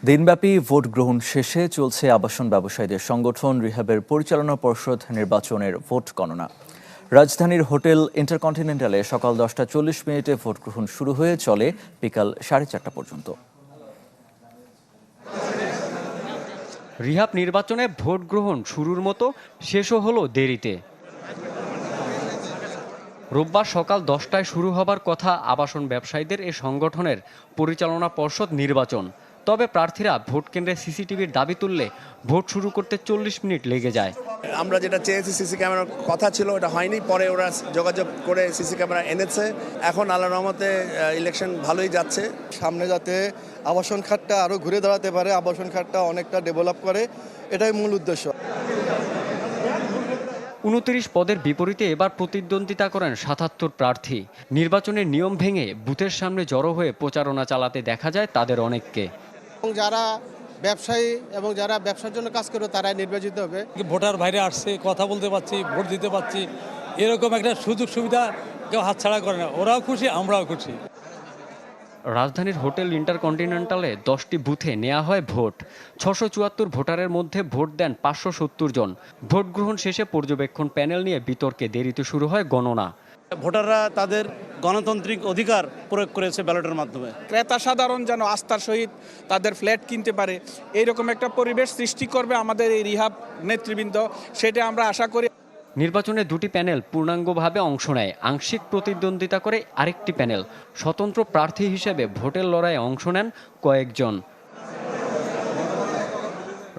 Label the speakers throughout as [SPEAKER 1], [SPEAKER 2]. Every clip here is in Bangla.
[SPEAKER 1] দিনব্যাপী ভোট গ্রহণ শেষে চলছে আবাসন ব্যবসায়ীদের সংগঠন রিহাবের পরিচালনা পর্ষদ নির্বাচনের ভোট গণনা। রাজধানীর হোটেল ইন্টারকন্টিনেন্টালে সকাল 10টা 40 মিনিটে ভোট গ্রহণ শুরু হয়ে চলে বিকাল 4:30 পর্যন্ত।
[SPEAKER 2] রিহাব নির্বাচনে ভোট গ্রহণ শুরুর মতো শেষও হলো দেরিতে। রোববার সকাল 10টায় শুরু হবার কথা আবাসন ব্যবসায়ীদের এ সংগঠনের পরিচালনা পর্ষদ নির্বাচন। তবে প্রার্থীরা ভোট কেন্দ্রে সিসিটিভির দাবি তুললে ভোট শুরু করতে 40 মিনিট লেগে যায়।
[SPEAKER 3] আমরা যেটা চেয়েছি সিসি ক্যামেরার কথা ছিল ওটা হয়নি, পরে ওরা যোগাযোগ করে সিসি ক্যামেরা এনেছে। এখন আল্লাহর রহমতে ইলেকশন ভালোই যাচ্ছে।
[SPEAKER 4] সামনে যাতে আবাসন খাতটা আরও ঘুরে দাঁড়াতে পারে, আবাসন খাতটা অনেকটা ডেভেলপ করে, এটাই মূল উদ্দেশ্য।
[SPEAKER 2] 29 পদের বিপরীতে এবার প্রতিদ্বন্দ্বিতা করেন 77 প্রার্থী। নির্বাচনের নিয়ম ভেঙে বুথের সামনে জড়ো হয়ে প্রচারণা চালাতে দেখা যায় তাদের অনেককে।
[SPEAKER 5] যারা ব্যবসায়ী এবং যারা ব্যবসার জন্য কাজ করে তারাই নির্বাচিত হবে।
[SPEAKER 6] ভোটার বাইরে আসছে, কথা বলতে পারছি, ভোট দিতে পারছি, এরকম একটা সুযোগ সুবিধা কেউ হাতছাড়া করে না। ওরাও খুশি, আমরাও খুশি।
[SPEAKER 2] রাজধানীর হোটেল ইন্টারকন্টিনেন্টালে 10টি বুথে নেওয়া হয় ভোট। 674 ভোটারের মধ্যে ভোট দেন 570 জন। ভোট গ্রহণ শেষে পর্যবেক্ষণ প্যানেল নিয়ে বিতর্কে দেরিতে শুরু হয় গণনা।
[SPEAKER 7] ভোটাররা তাদের গণতান্ত্রিক অধিকার প্রয়োগ করেছে ব্যালটের মাধ্যমে।
[SPEAKER 8] ক্রেতা সাধারণ যেন আস্থার সহিত তাদের ফ্ল্যাট কিনতে পারে, এইরকম একটা পরিবেশ সৃষ্টি করবে আমাদের এই রিহাব নেতৃবৃন্দ, সেটা আমরা আশা করি।
[SPEAKER 2] নির্বাচনে দুটি প্যানেল পূর্ণাঙ্গভাবে অংশ নেয়। আংশিক প্রতিদ্বন্দ্বিতা করে আরেকটি প্যানেল। স্বতন্ত্র প্রার্থী হিসেবে ভোটের লড়াইয়ে অংশ নেন কয়েকজন।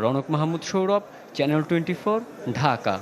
[SPEAKER 2] রনক মাহমুদ সৌরভ, চ্যানেল 24, ঢাকা।